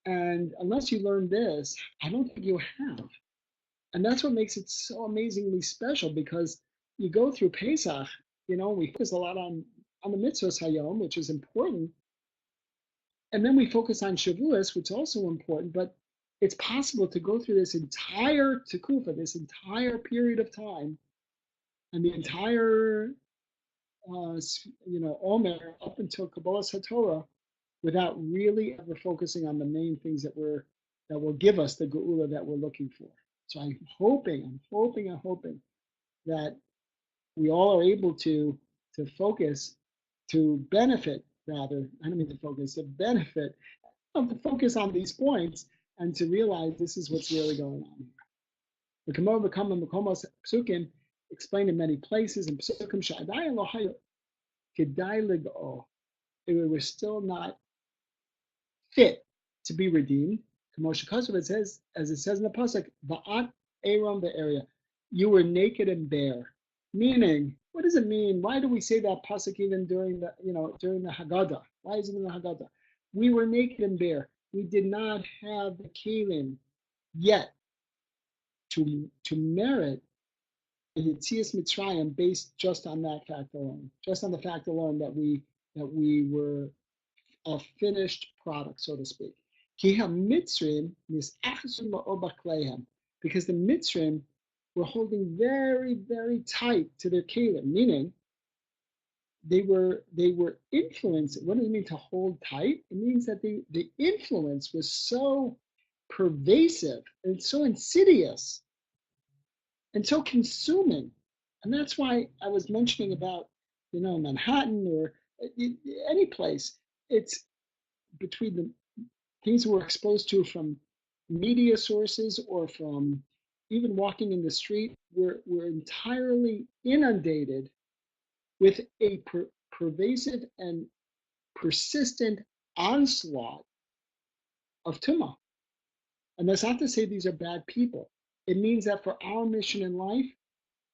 And unless you learned this, I don't think you have. And that's what makes it so amazingly special, because you go through Pesach, we focus a lot on the mitzvahs hayom, which is important. And then we focus on Shavuos, which is also important, but it's possible to go through this entire tekufa, this entire period of time, and the entire, Omer up until Kabbalastic Torah, without really ever focusing on the main things that will give us the geula that we're looking for. So I'm hoping that we all are able to focus, to benefit, rather, I don't mean to focus, to benefit, to focus on these points and to realize this is what's really going on here. The Kamor B'Kama Mekomos Psukim explained in many places, in Psukim Sha'adai Elohayu Kedai Ligo, they were still not fit to be redeemed. It says, as it says in the pasuk, "Va'at Aaron the area, you were naked and bare." Meaning, what does it mean? Why do we say that pasuk even during the Haggadah? Why is it in the Haggadah? We were naked and bare. We did not have the kelim yet to merit the Yetzias Mitzrayim based just on that fact alone, just on the fact alone that we were a finished product, so to speak. Because the Mitzrim were holding very, very tight to their kelim, meaning they were influenced. What does it mean to hold tight? It means that the influence was so pervasive and so insidious and so consuming. And that's why I was mentioning about, Manhattan or any place. It's between the things we're exposed to from media sources or from even walking in the street, we're entirely inundated with a pervasive and persistent onslaught of tumah. And that's not to say these are bad people. It means that for our mission in life,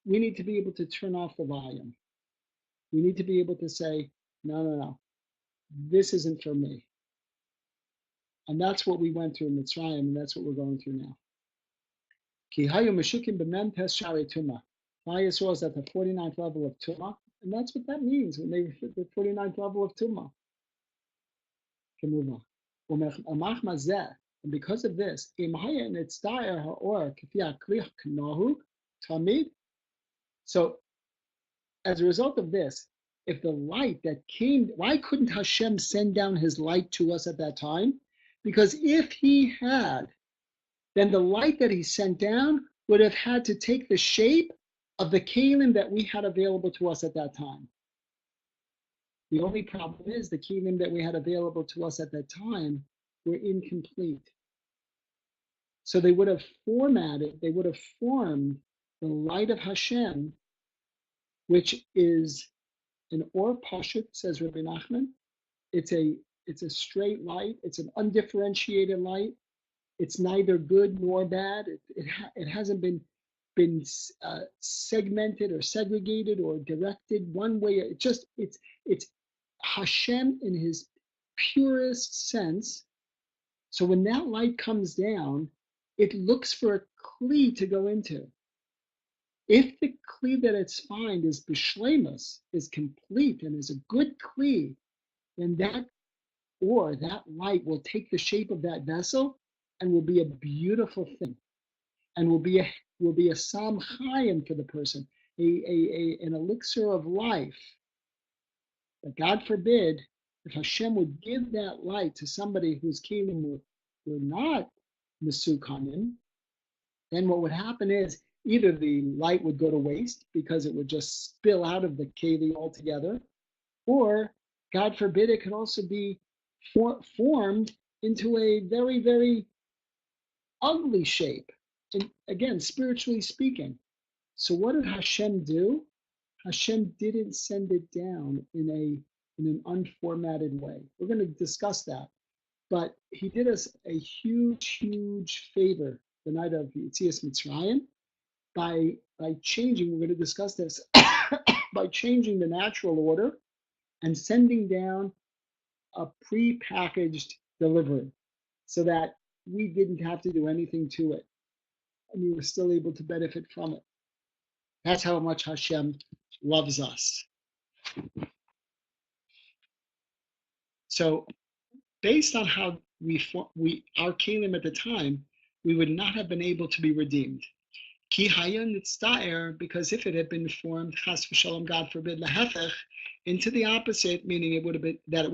we need to be able to turn off the volume. We need to be able to say, no, this isn't for me. And that's what we went through in Mitzrayim, and that's what we're going through now. Ki hayu meshukim b'mem tes shari tumah. Yisrael is at the 49th level of tumah, and that's what that means when they hit the 49th level of tumah. And because of this, so as a result of this, if the light that came, why couldn't Hashem send down his light to us at that time? Because if he had, then the light that he sent down would have had to take the shape of the kelim that we had available to us at that time. The only problem is the kelim that we had available to us at that time were incomplete. So they would have formed the light of Hashem, which is an or pashut, says Rebbe Nachman. It's a straight light. It's an undifferentiated light. It's neither good nor bad. It hasn't been segmented or segregated or directed one way. It's Hashem in his purest sense. So when that light comes down, it looks for a kli to go into. If the kli that it's find is b'shleimus, is complete and is a good kli, then that light will take the shape of that vessel and will be a beautiful thing, and will be a sam chayim for the person, an elixir of life. But God forbid, if Hashem would give that light to somebody whose kelim were not mesukanim, then what would happen is either the light would go to waste because it would just spill out of the keli altogether, or God forbid, it could also be formed into a very, very ugly shape, and again, spiritually speaking. So what did Hashem do? Hashem didn't send it down in an unformatted way. We're going to discuss that. But he did us a huge, huge favor the night of Yetzias Mitzrayim by changing, we're going to discuss this, by changing the natural order and sending down a pre-packaged delivery so that we didn't have to do anything to it, and we were still able to benefit from it. That's how much Hashem loves us. So based on how our kelim at the time, we would not have been able to be redeemed. Ki hayan nitzta'er, because if it had been formed, chas v'shalom, God forbid, lahefech, into the opposite, meaning it would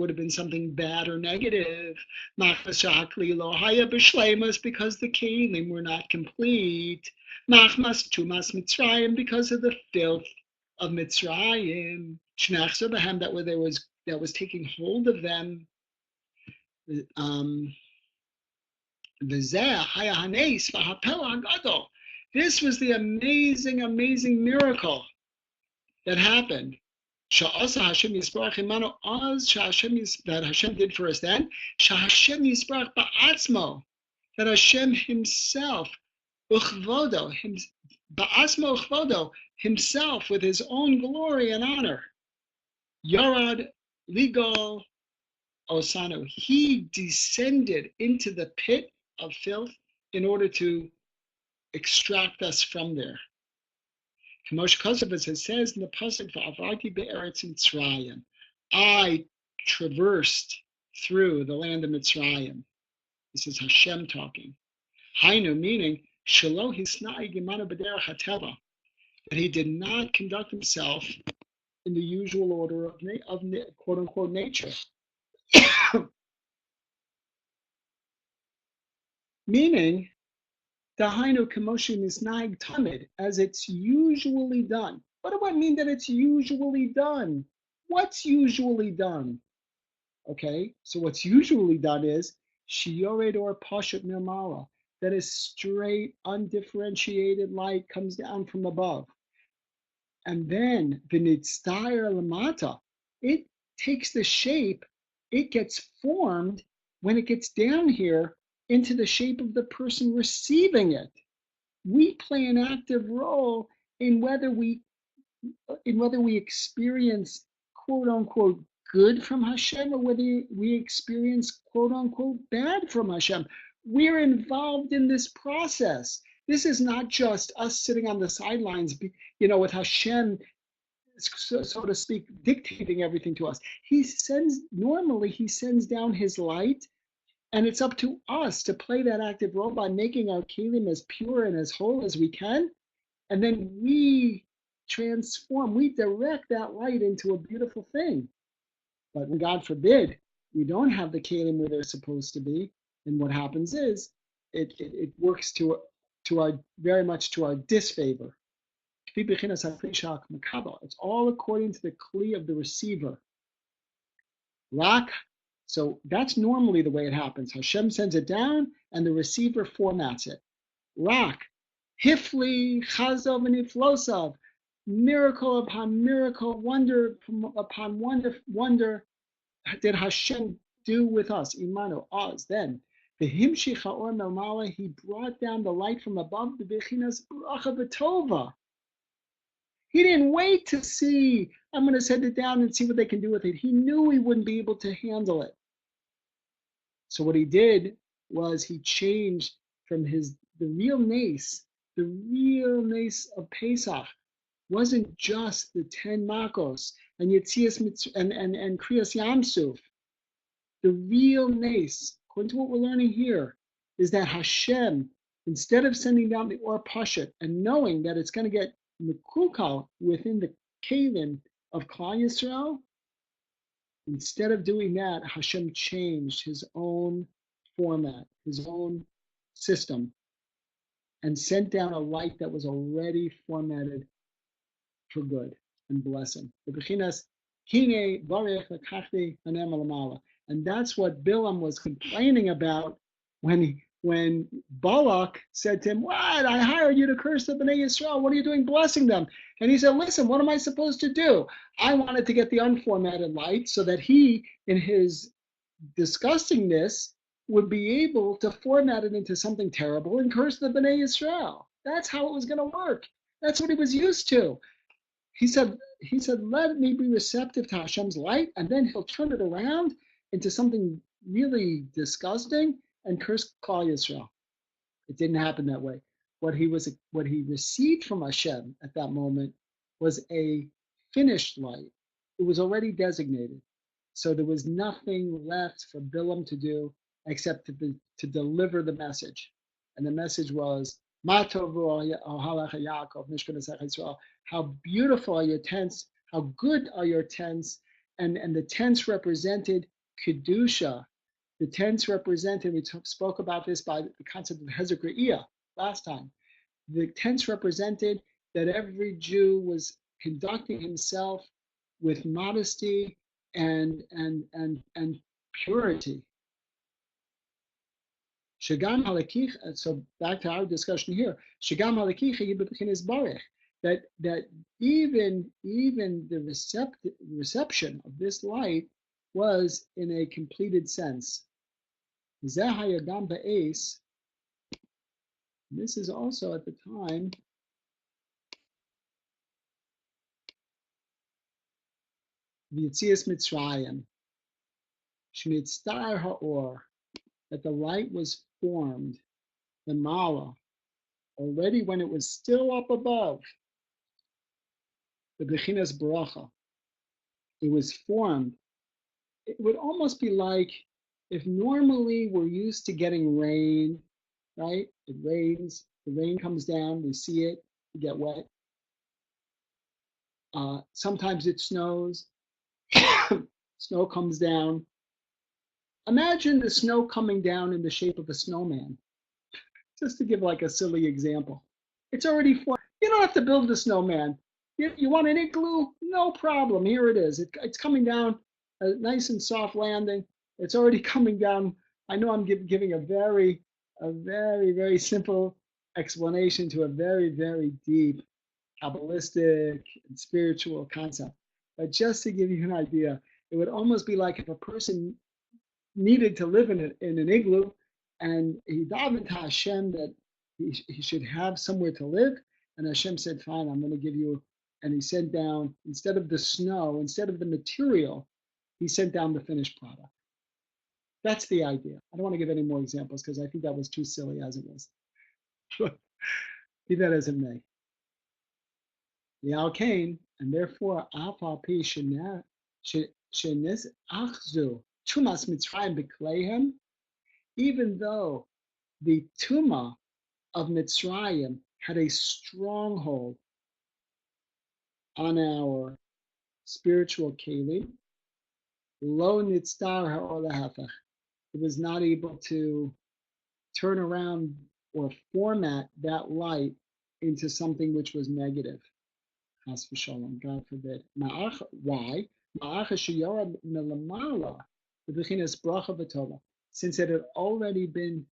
have been something bad or negative, machmas shakli lo haya b'shleimus, because the kelim were not complete, machmas tumas Mitzrayim, because of the filth of Mitzrayim, shnachzer b'hem, that was taking hold of them. This was the amazing, amazing miracle that happened. That Hashem did for us then. That Hashem himself, himself with his own glory and honor, Yarad Ligal Osano, he descended into the pit of filth in order to extract us from there. As it says in the pasuk, "Va'avarti be'eretz Mitzrayim," I traversed through the land of Mitzrayim. This is Hashem talking. Hainu, meaning that he did not conduct himself in the usual order of quote unquote nature. Meaning, Dahainu Kamoshin is Nag Tamid, as it's usually done. What do I mean that it's usually done? What's usually done? Okay, so what's usually done is Shiyored or Pashat Nirmala, that is straight, undifferentiated light comes down from above. And then the Nitzdair Lamata, it takes the shape, it gets formed when it gets down here into the shape of the person receiving it. We play an active role in whether we experience quote unquote good from Hashem or whether we experience quote unquote bad from Hashem. We're involved in this process. This is not just us sitting on the sidelines, with Hashem, so to speak, dictating everything to us. Normally he sends down his light, and it's up to us to play that active role by making our kelim as pure and as whole as we can. And then we transform, we direct that light into a beautiful thing. But when, God forbid, we don't have the kelim where they're supposed to be, and what happens is it works to our very much to our disfavor. It's all according to the kli of the receiver. So that's normally the way it happens. Hashem sends it down, and the receiver formats it. Hifli, Chazov, and Iflosav, miracle upon miracle, wonder upon wonder did Hashem do with us, Imanu, us. Then, the Himshich Ha'or Melmala, he brought down the light from above, the Bechinas Bracha V'Tova. He didn't wait to see, I'm going to send it down and see what they can do with it. He knew he wouldn't be able to handle it. So what he did was he changed from the real nace of Pesach wasn't just the 10 makos and Yetzias and Kriyas Yamsuf. The real nace, according to what we're learning here, is that Hashem, instead of sending down the Or Pashat and knowing that it's going to get Mekukal within the Kalim of Klal Yisrael, instead of doing that, Hashem changed his own format, his own system, and sent down a light that was already formatted for good and blessing. And that's what Bilam was complaining about when Balak said to him, "What? I hired you to curse the Bnei Yisrael. What are you doing blessing them?" And he said, "Listen, what am I supposed to do? I wanted to get the unformatted light so that he, in his disgustingness, would be able to format it into something terrible and curse the Bnei Yisrael. That's how it was going to work. That's what he was used to." He said, "Let me be receptive to Hashem's light, and then he'll turn it around into something really disgusting and curse Klal Yisrael." It didn't happen that way. What he received from Hashem at that moment was a finished light. It was already designated. So there was nothing left for Bilam to do except to deliver the message. And the message was, Ma tovu halacha Yaakov, misperceived Israel. How beautiful are your tents, how good are your tents. And the tents represented Kedusha. The tents represented, we spoke about this by the concept of Hezek Re'iyah last time. The tents represented that every Jew was conducting himself with modesty and purity. Shagam halakich. So back to our discussion here. Shagam halakich is barech. That even the reception of this light was in a completed sense. This is also at the time the Yetzias Mitzrayim, Shnitztar Ha'or, that the light was formed, the Mala, already when it was still up above, the Bechinas Bracha. It was formed. It would almost be like if normally we're used to getting rain, right? It rains, The rain comes down, we see it, we get wet. Sometimes it snows, snow comes down. Imagine the snow coming down in the shape of a snowman, just to give like a silly example. It's already formed. You don't have to build the snowman. You want an igloo? No problem. Here it is. It's coming down, a nice and soft landing. It's already coming down. I know I'm giving a very, very simple explanation to a very, very deep Kabbalistic and spiritual concept. But just to give you an idea, it would almost be like if a person needed to live in an igloo, and he davened to Hashem that he should have somewhere to live, and Hashem said, "Fine, I'm going to give you." And he sent down, instead of the snow, instead of the material, he sent down the finished product. That's the idea. I don't want to give any more examples because I think that was too silly as it was. Be that as it may. The Alkane, and therefore, Afal Pi Shenis Achzu Tumas Mitzrayim B'Kleihem, even though the Tuma of Mitzrayim had a stronghold on our spiritual kelim, lo nitztar ha'or lahafach. It was not able to turn around or format that light into something which was negative. Chas v'shalom, God forbid. Why? Since it had already been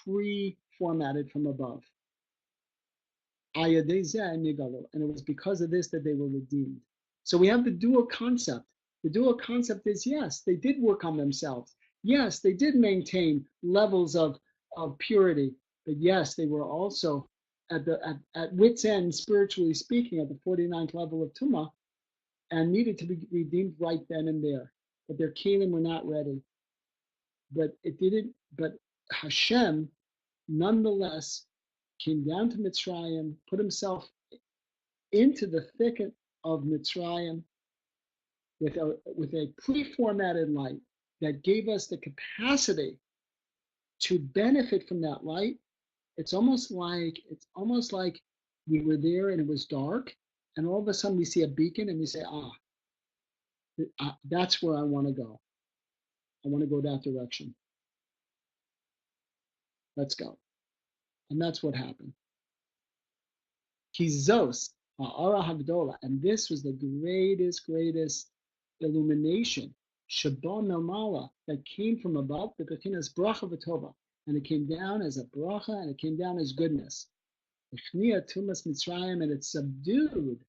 pre-formatted from above. And it was because of this that they were redeemed. So we have the dual concept. The dual concept is, yes, they did work on themselves. Yes, they did maintain levels of purity. But yes, they were also at wit's end, spiritually speaking, at the 49th level of Tumah, and needed to be redeemed right then and there. But their kelim were not ready. But it didn't. But Hashem, nonetheless, came down to Mitzrayim, put himself into the thicket of Mitzrayim with a pre-formatted light that gave us the capacity to benefit from that light. It's almost like we were there and it was dark, and all of a sudden we see a beacon and we say, that's where I want to go. I want to go that direction. Let's go. And that's what happened. Kizos ha'ara havdola, and this was the greatest illumination, Shabbat Melmala, that came from above, the bechinas bracha v'tova, and it came down as a bracha, and it came down as goodness. Echnia tumas Mitzrayim, and it subdued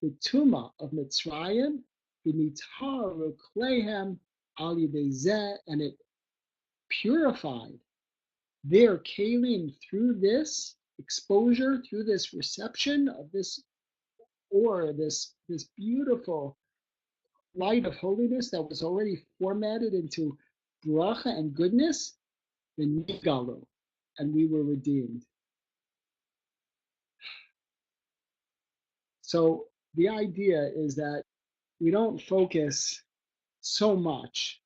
the tumah of Mitzrayim, b'nitar ukleihem al yidei zeh, and it purified their kelim through this exposure, through this reception of this, or this beautiful light of holiness that was already formatted into bracha and goodness, the nigalu, and we were redeemed. So the idea is that we don't focus so much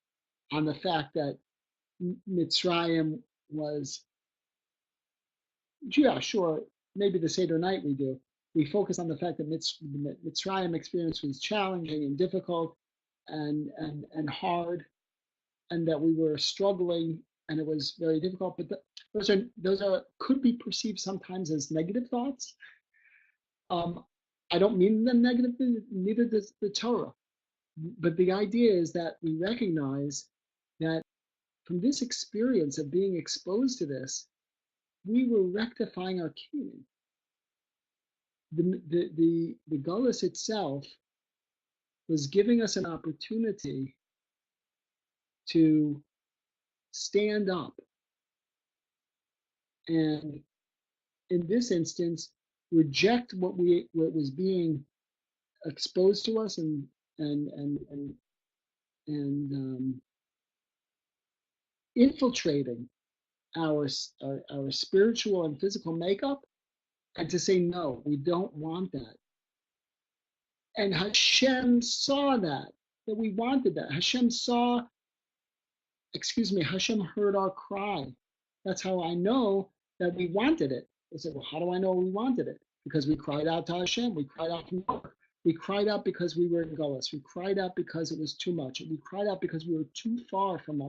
on the fact that Mitzrayim was, yeah, sure, maybe the Seder night we do. We focus on the fact that Mitzrayim experience was challenging and difficult and hard, and that we were struggling and it was very difficult. But those are could be perceived sometimes as negative thoughts. I don't mean them negatively, neither does the Torah. But the idea is that we recognize that from this experience of being exposed to this, we were rectifying our kelim. The Gullus itself was giving us an opportunity to stand up, and in this instance, reject what was being exposed to us and infiltrating our spiritual and physical makeup, and to say, no, we don't want that. And Hashem saw that we wanted that. Hashem heard our cry. That's how I know that we wanted it. They said, well, how do I know we wanted it? Because we cried out to Hashem. We cried out from work. We cried out because we were in Gullus. We cried out because it was too much. We cried out because we were too far from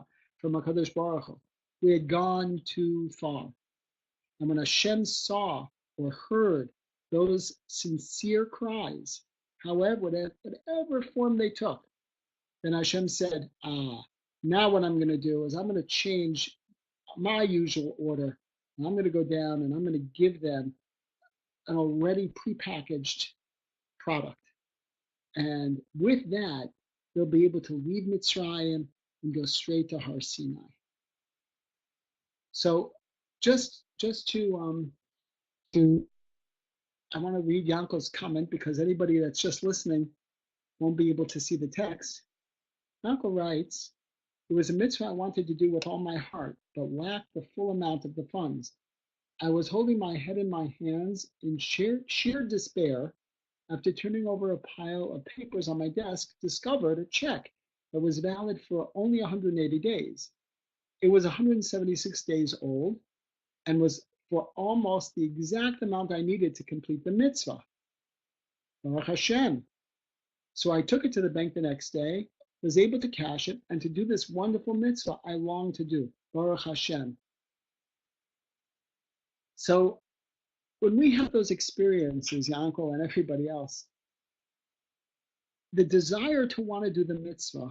HaKadosh Baruch Hu. We had gone too far. And when Hashem saw or heard those sincere cries, however, whatever form they took, then Hashem said, now what I'm going to do is I'm going to change my usual order. And I'm going to go down and I'm going to give them an already prepackaged product. And with that, they'll be able to leave Mitzrayim and go straight to Har Sinai. So just to I want to read Yankel's comment because anybody that's just listening won't be able to see the text. Yankel writes, it was a mitzvah I wanted to do with all my heart, but lacked the full amount of the funds. I was holding my head in my hands in sheer despair after turning over a pile of papers on my desk, discovered a check that was valid for only 180 days. It was 176 days old and was for almost the exact amount I needed to complete the mitzvah. Baruch Hashem. So I took it to the bank the next day, was able to cash it, and to do this wonderful mitzvah I longed to do. Baruch Hashem. So when we have those experiences, Yankel and everybody else, the desire to want to do the mitzvah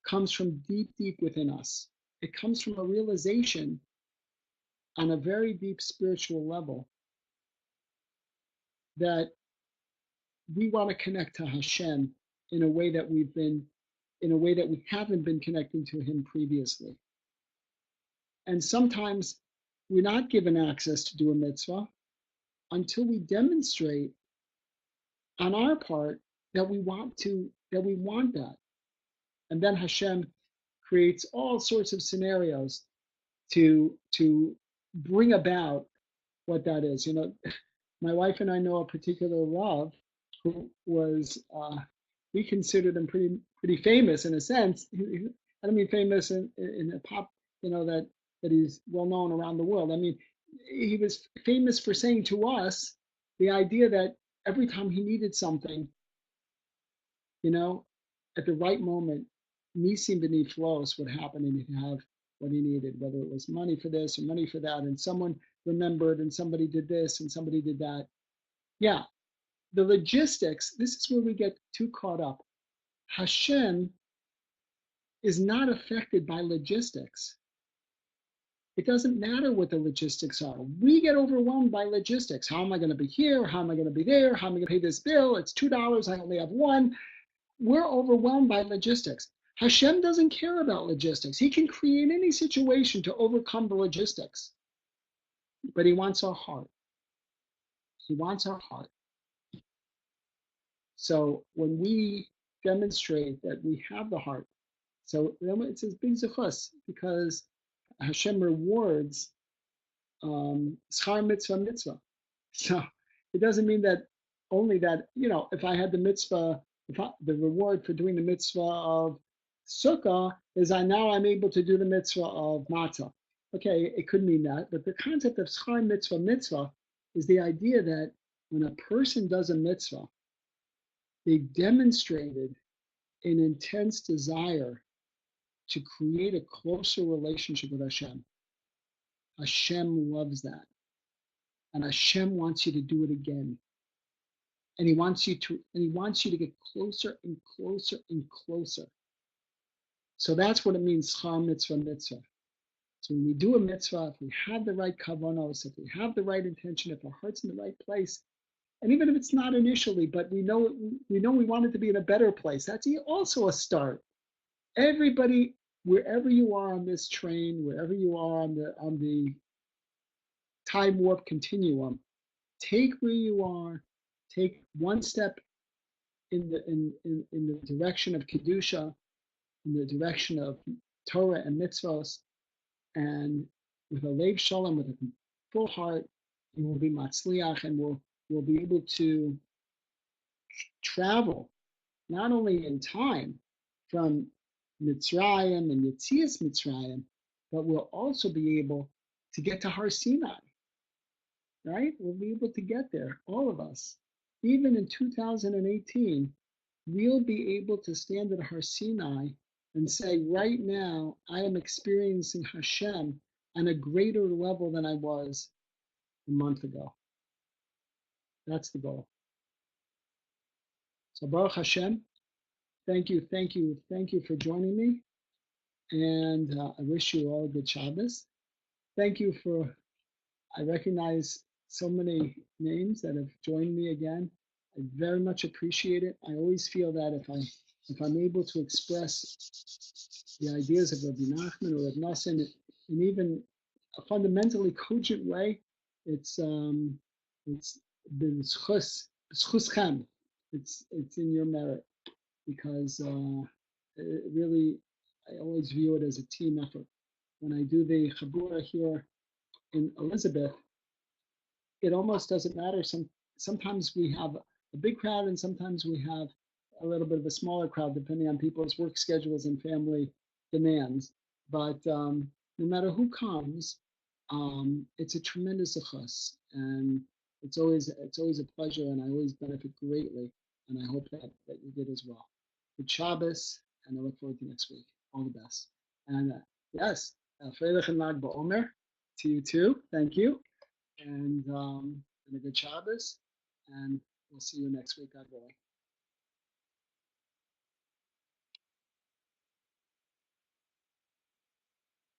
comes from deep, deep within us. It comes from a realization on a very deep spiritual level that we want to connect to Hashem in a way that we haven't been connecting to Him previously. And sometimes we're not given access to do a mitzvah until we demonstrate on our part that we want that. And then Hashem creates all sorts of scenarios to bring about what that is. You know, my wife and I know a particular Rav who was, we considered him pretty famous in a sense. I don't mean famous in a pop, you know, that he's well known around the world. I mean, he was famous for saying to us the idea that every time he needed something, you know, at the right moment, nisim b'niflos would happen and he'd have what he needed, whether it was money for this or money for that, and someone remembered and somebody did this and somebody did that. Yeah, the logistics, this is where we get too caught up. Hashem is not affected by logistics. It doesn't matter what the logistics are. We get overwhelmed by logistics. How am I going to be here? How am I going to be there? How am I going to pay this bill? It's $2. I only have one. We're overwhelmed by logistics. Hashem doesn't care about logistics. He can create any situation to overcome the logistics. But He wants our heart. He wants our heart. So when we demonstrate that we have the heart, so it's a big zechus because Hashem rewards schar mitzvah. So it doesn't mean that only that, you know, if I had the mitzvah, the reward for doing the mitzvah of sukkah is now I'm able to do the mitzvah of matzah. Okay, it could mean that, but the concept of schar mitzvah is the idea that when a person does a mitzvah, they demonstrated an intense desire to create a closer relationship with Hashem. Hashem loves that. And Hashem wants you to do it again. And He wants you to get closer and closer and closer. So that's what it means, schar mitzvah. So when we do a mitzvah, if we have the right kavanos, if we have the right intention, if our heart's in the right place, and even if it's not initially, but we know we want it to be in a better place, that's also a start. Everybody, wherever you are on this train, wherever you are on the time warp continuum, take where you are, take one step in the direction of kedusha, in the direction of Torah and mitzvos, and with a leiv shalom, with a full heart, you will be matzliach, and will be able to travel not only in time from Mitzrayim and Yetzias Mitzrayim, but we'll also be able to get to Har Sinai. right? We'll be able to get there, all of us. Even in 2018, we'll be able to stand at Har Sinai and say, right now, I am experiencing Hashem on a greater level than I was a month ago. That's the goal. So Baruch Hashem, thank you for joining me. And I wish you all a good Shabbos. Thank you for, I recognize so many names that have joined me again. I very much appreciate it. I always feel that if I'm able to express the ideas of Rebbe Nachman or Reb Noson in even a fundamentally cogent way, it's been schus. It's in your merit, because it really, I always view it as a team effort. When I do the Chabura here in Elizabeth, it almost doesn't matter. Sometimes we have a big crowd and sometimes we have a little bit of a smaller crowd, depending on people's work schedules and family demands. But no matter who comes, it's a tremendous zechus, and it's always a pleasure, and I always benefit greatly, and I hope that you did as well. Good Shabbos, and I look forward to next week. All the best. And yes, Freilich and Lag BaOmer to you too. Thank you, and a good Shabbos, and we'll see you next week, God willing.